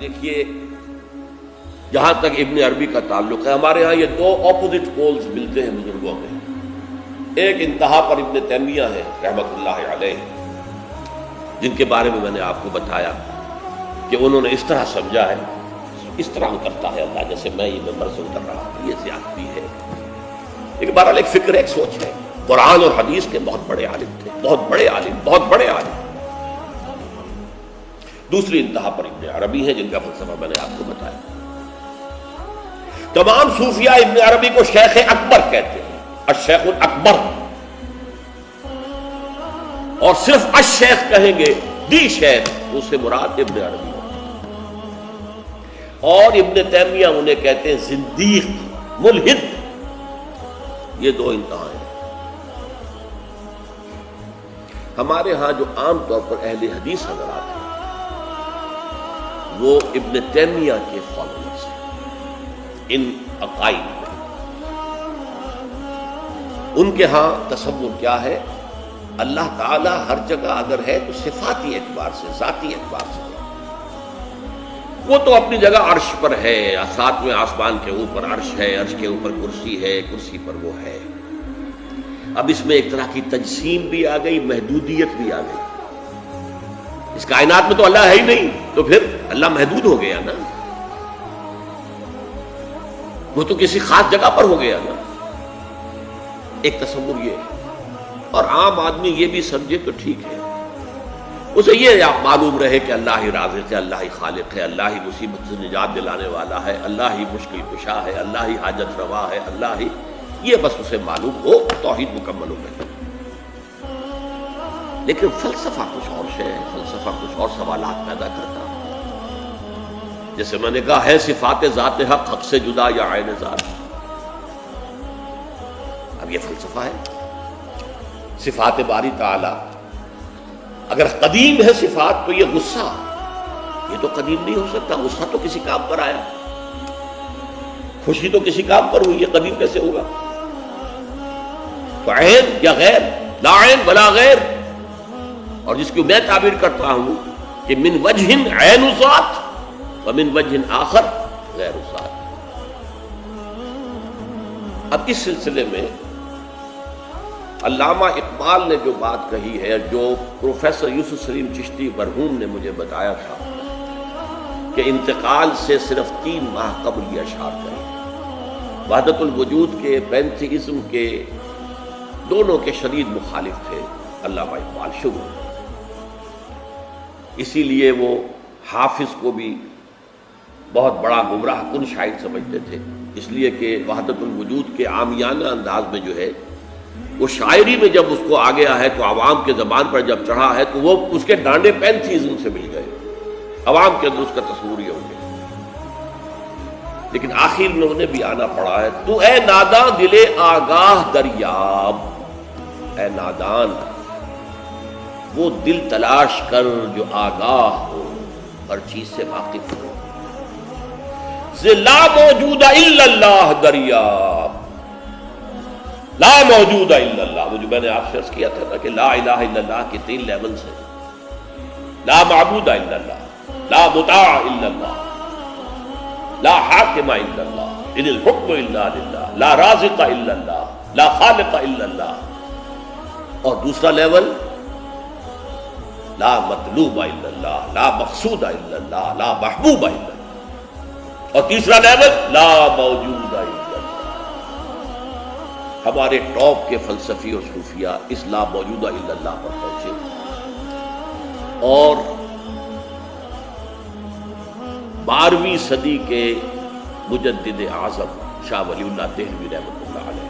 دیکھیے جہاں تک ابن عربی کا تعلق ہے، ہمارے ہاں یہ دو اپوزٹ پولز ملتے ہیں بزرگوں میں. ایک انتہا پر ابن تیمیہ ہے رحمۃ اللہ علیہ، جن کے بارے میں میں نے آپ کو بتایا کہ انہوں نے اس طرح سمجھا ہے، اس طرح اترتا ہے اللہ جیسے میں یہ ممبر سے اتر رہا ہوں، یہ زیادتی ہے. لیکن بہرحال ایک فکر ایک سوچ ہے. قرآن اور حدیث کے بہت بڑے عالم تھے، بہت بڑے عالم، بہت بڑے عالم. دوسری انتہا پر ابن عربی ہے جن کا فلسفہ میں نے آپ کو بتایا. تمام صوفیاء ابن عربی کو شیخ اکبر کہتے ہیں، الشیخ الاکبر، اور صرف الشیخ کہیں گے، دی شیخ، اس سے مراد ابن عربی. اور ابن تیمیہ انہیں کہتے ہیں زندیق، ملحد. یہ دو انتہا ہیں. ہمارے ہاں جو عام طور پر اہل حدیث حضرات ہیں وہ ابن تیمیہ کے فالوورز ہیں ان عقائد میں. ان کے ہاں تصور کیا ہے؟ اللہ تعالیٰ ہر جگہ اگر ہے تو صفاتی اعتبار سے، ذاتی اعتبار سے وہ تو اپنی جگہ عرش پر ہے، ساتویں آسمان کے اوپر عرش ہے، عرش کے اوپر کرسی ہے، کرسی پر وہ ہے. اب اس میں ایک طرح کی تجسیم بھی آ گئی، محدودیت بھی آ گئی. اس کائنات میں تو اللہ ہے ہی نہیں، تو پھر اللہ محدود ہو گیا نا، وہ تو کسی خاص جگہ پر ہو گیا نا. ایک تصور یہ ہے، اور عام آدمی یہ بھی سمجھے تو ٹھیک ہے، اسے یہ معلوم رہے کہ اللہ ہی رازق ہے، اللہ ہی خالق ہے، اللہ ہی مصیبت سے نجات دلانے والا ہے، اللہ ہی مشکل کشا ہے، اللہ ہی حاجت روا ہے، اللہ ہی، یہ بس اسے معلوم ہو، توحید مکمل ہو گئی. لیکن فلسفہ کچھ اور شے ہے، فلسفہ کچھ اور سوالات پیدا کرتا ہے. جیسے میں نے کہا ہے صفات ذات حق حق سے جدا یا عین ذات. اب یہ فلسفہ ہے. صفات باری تعالی اگر قدیم ہے صفات تو یہ غصہ، یہ تو قدیم نہیں ہو سکتا. غصہ تو کسی کام پر آیا، خوشی تو کسی کام پر ہوئی، یہ قدیم کیسے ہوگا؟ تو عین یا غیر، لا عین ولا غیر. اور جس کو میں تعبیر کرتا ہوں کہ من وجہ عین ذات ومن وجہ آخر غیر ذات. اب اس سلسلے میں علامہ اقبال نے جو بات کہی ہے، جو پروفیسر یوسف سلیم چشتی مرحوم نے مجھے بتایا تھا کہ انتقال سے صرف 3 ماہ قبل یہ اشعار کہے. وحدت الوجود کے، پینتھیزم کے، دونوں کے شدید مخالف تھے علامہ اقبال شروع. اسی لیے وہ حافظ کو بھی بہت بڑا گمراہ کن شاعر سمجھتے تھے، اس لیے کہ وحدت الوجود کے عامیانہ انداز میں جو ہے وہ شاعری میں جب اس کو آ گیا ہے تو عوام کے زبان پر جب چڑھا ہے تو وہ اس کے ڈانڈے پینتھیزم سے مل گئے، عوام کے اندر اس کا تصور ہی ہو گیا. لیکن آخر میں انہیں بھی آنا پڑا ہے. تو اے ناداں دلے آگاہ دریاب، اے نادان وہ دل تلاش کر جو آگاہ ہو، ہر چیز سے واقف ہو. لا موجود الا اللہ دریاب، لا موجود الا اللہ. وہ جو میں نے آپ سے عرض کیا تھا نا کہ لا الہ الا اللہ کے 3 لیولز ہیں. لا معبود الا اللہ، لا مطاع الا اللہ، لا حاکم الا اللہ، ان الحکم الا للہ، لا رازق الا اللہ، لا خالق الا اللہ. اور دوسرا لیول لا مطلوب الا اللہ، لا مقصود الا اللہ، لا محبوب الا اللہ. اور تیسرا لیول لا موجود الا اللہ. ہمارے ٹاپ کے فلسفی اور صوفیاء اس لا موجودہ الا اللہ پر پہنچے. اور 12ویں صدی کے مجدد اعظم شاہ ولی اللہ دہلوی رحمۃ اللہ علیہ،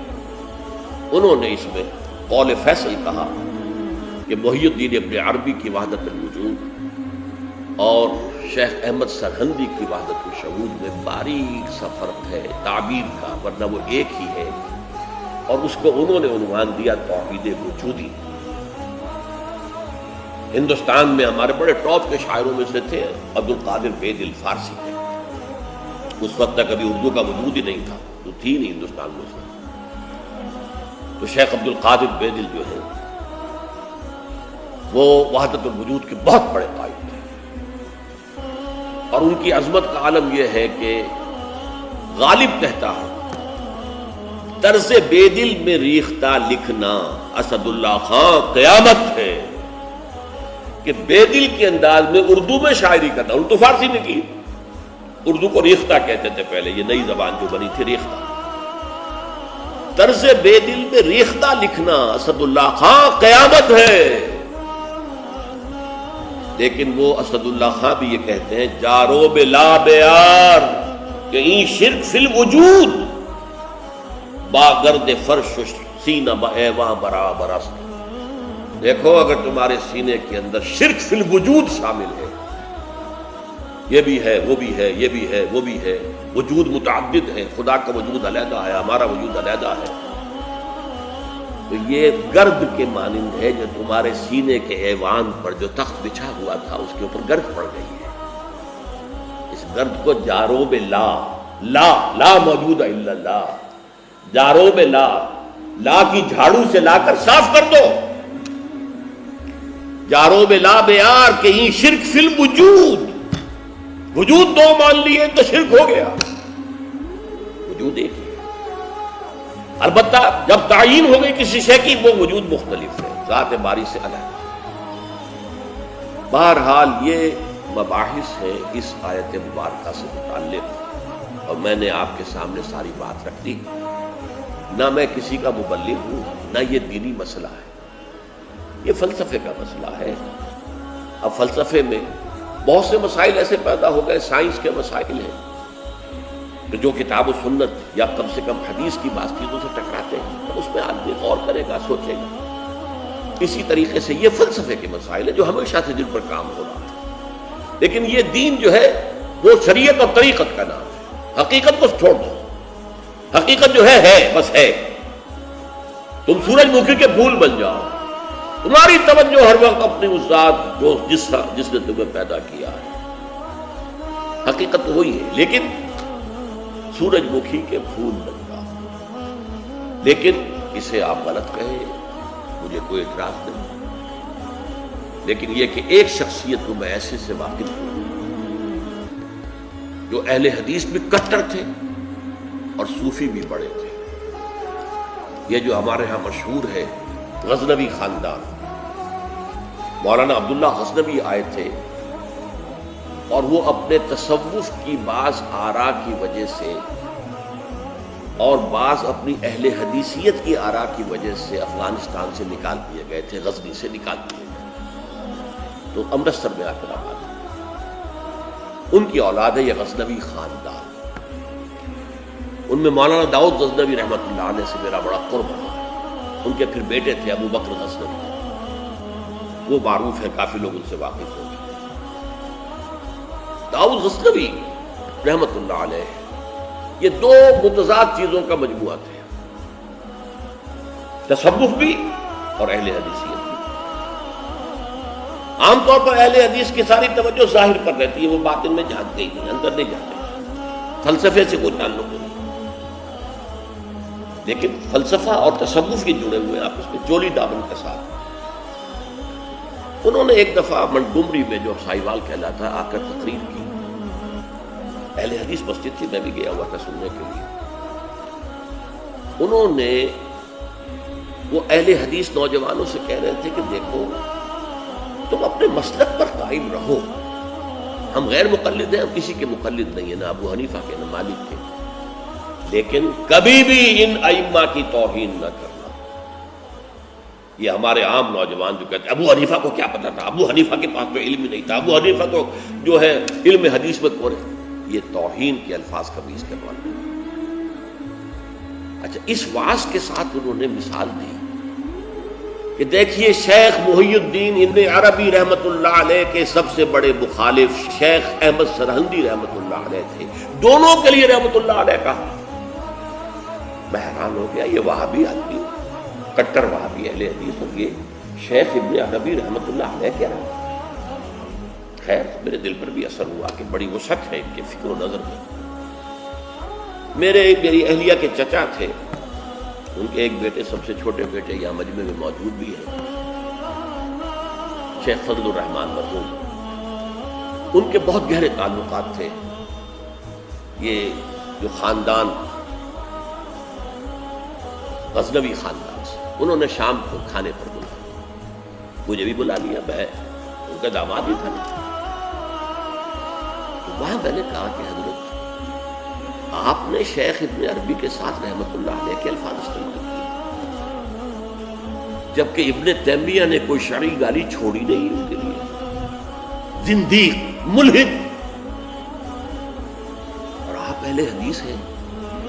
انہوں نے اس میں قول فیصل کہا کہ محی الدین ابن عربی کی وحدت الوجود اور شیخ احمد سرہندی کی وحدت الشہود میں باریک سا فرق ہے تعبیر کا، ورنہ وہ ایک ہی ہے. اور اس کو انہوں نے عنوان دیا توحید وجودی. ہندوستان میں ہمارے بڑے ٹاپ کے شاعروں میں سے تھے عبد القادر بے دل فارسی. اس وقت تک ابھی اردو کا وجود ہی نہیں تھا، تو تھی نہیں ہندوستان میں اس وقت. تو شیخ عبد القادر بے دل جو ہے وہ وحدت الوجود کے بہت بڑے قائل تھے. اور ان کی عظمت کا عالم یہ ہے کہ غالب کہتا ہے طرز بے دل میں ریختہ لکھنا اسد اللہ خان قیامت ہے، کہ بے دل کے انداز میں اردو میں شاعری کرنا. اردو فارسی نے کی، اردو کو ریختہ کہتے تھے پہلے، یہ نئی زبان جو بنی تھی ریختہ. طرز بے دل میں ریختہ لکھنا اسد اللہ خان قیامت ہے. لیکن وہ اسد اللہ خان بھی یہ کہتے ہیں جارو بلا بیار کہیں شرک فی الوجود باگرد فرش سینہ بایواں برابر است. دیکھو اگر تمہارے سینے کے اندر شرک فی الوجود شامل ہے، یہ بھی ہے وہ بھی ہے یہ بھی ہے وہ بھی ہے، وجود متعدد ہے، خدا کا وجود علیحدہ ہے، ہمارا وجود علیحدہ ہے، تو یہ گرد کے مانند ہے جو تمہارے سینے کے ایوان پر جو تخت بچھا ہوا تھا اس کے اوپر گرد پڑ گئی ہے. اس گرد کو جارو بے لا لا موجود ہے الا اللہ، جارو بے لا کی جھاڑو سے لا کر صاف کر دو. جارو بے لا بیار کہیں شرک فی الوجود، وجود دو مان لیے تو شرک ہو گیا، وجود ایک ہی. البتہ جب تعین ہو گئی کسی شے کی وہ وجود مختلف ہے، ذات باری سے الگ. بہرحال یہ مباحث ہیں اس آیت مبارکہ سے متعلق، اور میں نے آپ کے سامنے ساری بات رکھ دی. نہ میں کسی کا مبلغ ہوں، نہ یہ دینی مسئلہ ہے، یہ فلسفے کا مسئلہ ہے. اب فلسفے میں بہت سے مسائل ایسے پیدا ہو گئے، سائنس کے مسائل ہیں کہ جو کتاب و سنت یا کم سے کم حدیث کی بات چیزوں سے ٹکراتے ہیں، تو اس میں آدمی غور کرے گا، سوچے گا. اسی طریقے سے یہ فلسفے کے مسائل ہیں جو ہمیشہ سے جن پر کام ہو رہا ہے. لیکن یہ دین جو ہے وہ شریعت اور طریقت کا نام ہے. حقیقت کو چھوڑ دو، حقیقت جو ہے بس ہے. تم سورج مکھی کے پھول بن جاؤ، تمہاری توجہ ہر وقت اپنی اس ذات جو جس نے تمہیں پیدا کیا ہے. حقیقت تو وہی ہے، لیکن سورج مکھی کے پھول بن جاؤ. لیکن اسے آپ غلط کہیں، مجھے کوئی اعتراض نہیں، لیکن یہ کہ ایک شخصیت کو میں ایسے سے واقف ہوں جو اہل حدیث بھی کٹر تھے اور صوفی بھی بڑے تھے. یہ جو ہمارے ہاں مشہور ہے غزنوی خاندان، مولانا عبداللہ غزنوی آئے تھے اور وہ اپنے تصوف کی بعض آراء کی وجہ سے اور بعض اپنی اہل حدیثیت کی آراء کی وجہ سے افغانستان سے نکال دیے گئے تھے، غزنی سے نکال دیے گئے، تو امرتسر میں آ کر آباد ہوئے. ان کی اولاد ہے یہ غزنوی خاندان. ان میں مولانا داؤد غزنوی رحمۃ اللہ علیہ سے میرا بڑا قرب رہا ہے. ان کے پھر بیٹے تھے ابو بکر غزنوی، وہ معروف ہے، کافی لوگ ان سے واقف ہوں گے. داؤد غزنوی رحمۃ اللہ علیہ یہ دو متضاد چیزوں کا مجموعہ تھے، تصوف بھی اور اہل حدیثیت بھی. عام طور پر اہل حدیث کی ساری توجہ ظاہر پر رہتی ہے، وہ باطن میں جھانکتے ہی نہیں، اندر نہیں جاتے، فلسفے سے کوئی تعلق نہیں. لیکن فلسفہ اور تصوف کے جڑے ہوئے آپس میں چولی دامن کے ساتھ. انہوں نے ایک دفعہ منٹگمری میں جو سائیوال کہلاتا آ کر تقریر کی. اہل حدیث مسجد تھی، میں بھی گیا ہوا تھا سننے کے لیے. انہوں نے وہ اہل حدیث نوجوانوں سے کہہ رہے تھے کہ دیکھو تم اپنے مسلک پر قائم رہو، ہم غیر مقلد ہیں، ہم کسی کے مقلد نہیں ہیں، نہ ابو حنیفہ کے نہ مالک کے، لیکن کبھی بھی ان ائمہ کی توہین نہ کرنا. یہ ہمارے عام نوجوان جو کہتے ہیں ابو حنیفہ کو کیا پتا تھا، ابو حنیفہ کے پاس تو علم ہی نہیں تھا، ابو حنیفہ تو جو ہے علم حدیث میں کورے، یہ توہین کے الفاظ کا بھی استعمال. اچھا، اس واعظ کے ساتھ انہوں نے مثال دی کہ دیکھیے شیخ محی الدین ابن عربی رحمۃ اللہ علیہ کے سب سے بڑے مخالف شیخ احمد سرہندی رحمۃ اللہ علیہ تھے، دونوں کے لیے رحمۃ اللہ علیہ کہا. میں حیران ہو گیا، یہ وہابی آدمی، کٹر وہابی اہل حدیث، اور یہ شیخ ابن عربی رحمۃ اللہ علیہ کیا ہے. خیر میرے دل پر بھی اثر ہوا کہ بڑی وسعت ہے ان کے فکر و نظر میں. میری اہلیہ کے چچا تھے، ان کے ایک بیٹے، سب سے چھوٹے بیٹے یہاں مجمع میں موجود بھی ہیں، شیخ فضل الرحمان مرحوم. ان کے بہت گہرے تعلقات تھے. یہ جو خاندان غزنوی خاندان سے، انہوں نے شام کو کھانے پر بلایا، مجھے بھی بلا لیا، میں ان کا داماد ہی تھا. تو وہاں میں نے کہا کہ حضرت آپ نے شیخ ابن عربی کے ساتھ رحمت اللہ علیہ کے الفاظ استعمال کیے، جبکہ ابن تیمیہ نے کوئی شرعی گالی چھوڑی نہیں ان کے لیے. زندیق، ملحد، اور آپ اہل حدیث ہیں،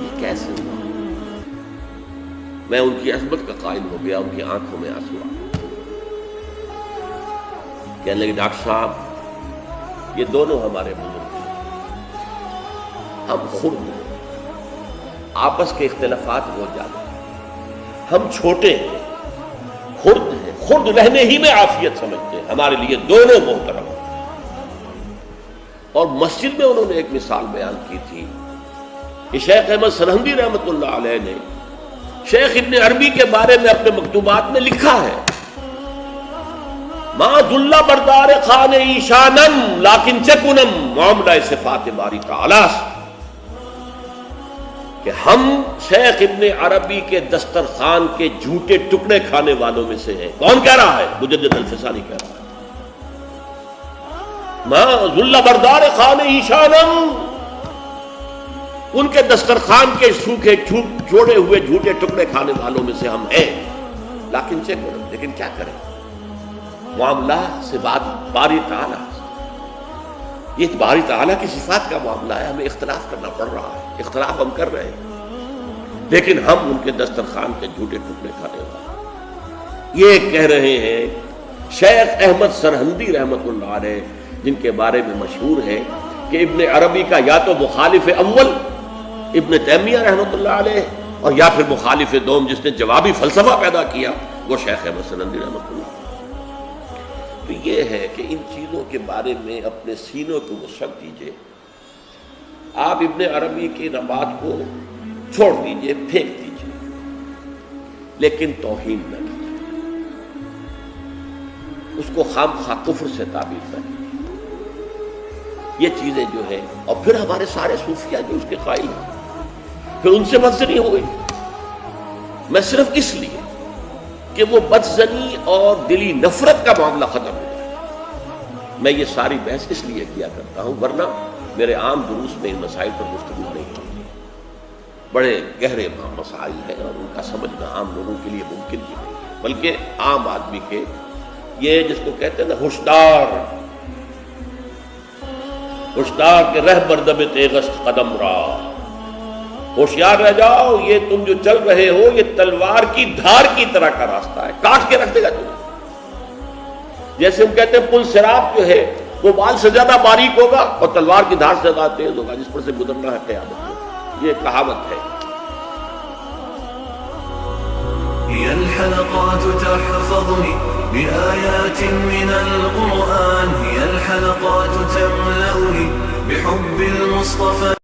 یہ کیسے ہوا؟ میں ان کی عظمت کا قائل ہو گیا، ان کی آنکھوں میں آنسو آ گئے. کہنے لگے ڈاکٹر صاحب یہ دونوں ہمارے بزرگ ہیں، ہم خرد ہیں، آپس کے اختلافات ہو جاتے ہیں، ہم چھوٹے ہیں، خرد ہیں، خرد رہنے ہی میں عافیت سمجھتے ہیں، ہمارے لیے دونوں محترم ہیں. اور مسجد میں انہوں نے ایک مثال بیان کی تھی کہ شیخ احمد سرہندی رحمۃ اللہ علیہ نے شیخ ابن عربی کے بارے میں اپنے مکتوبات میں لکھا ہے، ما ذل بردار خان ایشانم لیکن چکنم معاملہ صفات باری تعالی، کہ ہم شیخ ابن عربی کے دسترخوان کے جھوٹے ٹکڑے کھانے والوں میں سے ہیں. کون کہہ رہا ہے؟ مجدد الفسانی کہہ رہا ہے. ما ذل بردار خان ایشانم، ان کے دسترخوان کے سوکھے جوڑے ہوئے جھوٹے ٹکڑے کھانے والوں میں سے ہم ہیں. لیکن کیا کریں، معاملہ سے بات باری تعالیٰ، یہ باری تعالیٰ کی صفات کا معاملہ ہے، ہمیں اختلاف کرنا پڑ رہا ہے، اختلاف ہم کر رہے ہیں، لیکن ہم ان کے دسترخوان کے جھوٹے ٹکڑے کھانے والے. یہ کہہ رہے ہیں شیخ احمد سرہندی رحمۃ اللہ علیہ، جن کے بارے میں مشہور ہے کہ ابن عربی کا یا تو مخالف اول ابن تیمیہ رحمۃ اللہ علیہ، اور یا پھر مخالف دوم جس نے جوابی فلسفہ پیدا کیا وہ شیخ احمد سرہندی رحمۃ اللہ علیہ. تو یہ ہے کہ ان چیزوں کے بارے میں اپنے سینوں کو وسعت دیجئے. آپ ابن عربی کی نبات کو چھوڑ دیجئے، پھینک دیجئے، لیکن توہین نہ کیجئے، اس کو خام خواہ کفر سے تعبیر نہ کیجئے. یہ چیزیں جو ہیں، اور پھر ہمارے سارے صوفیہ جو اس کے قائل ہیں، پھر ان سے بدزنی ہو گئی. میں صرف اس لیے کہ وہ بدزنی اور دلی نفرت کا معاملہ ختم ہو جائے، میں یہ ساری بحث اس لیے کیا کرتا ہوں، ورنہ میرے عام دروس میں ان مسائل پر گفتگو نہیں ہوتی. بڑے گہرے مسائل ہیں اور ان کا سمجھنا عام لوگوں کے لیے ممکن بھی نہیں ہے، بلکہ عام آدمی کے، یہ جس کو کہتے ہیں نا ہوشدار کے رہ بردم تیغست قدم را، ہوشیار رہ جاؤ، یہ تم جو چل رہے ہو یہ تلوار کی دھار کی طرح کا راستہ ہے، کاٹ کے رکھ دے گا تمہیں. جیسے ہم کہتے ہیں پل صراط جو ہے وہ بال سے زیادہ باریک ہوگا اور تلوار کی دھار سے زیادہ تیز ہوگا، جس پر سے گزرنا ہے قیامت میں. یہ کہاوت ہے. هي الحلقات تحفظني بآيات من القرآن، هي الحلقات تملأني بحب المصطفى.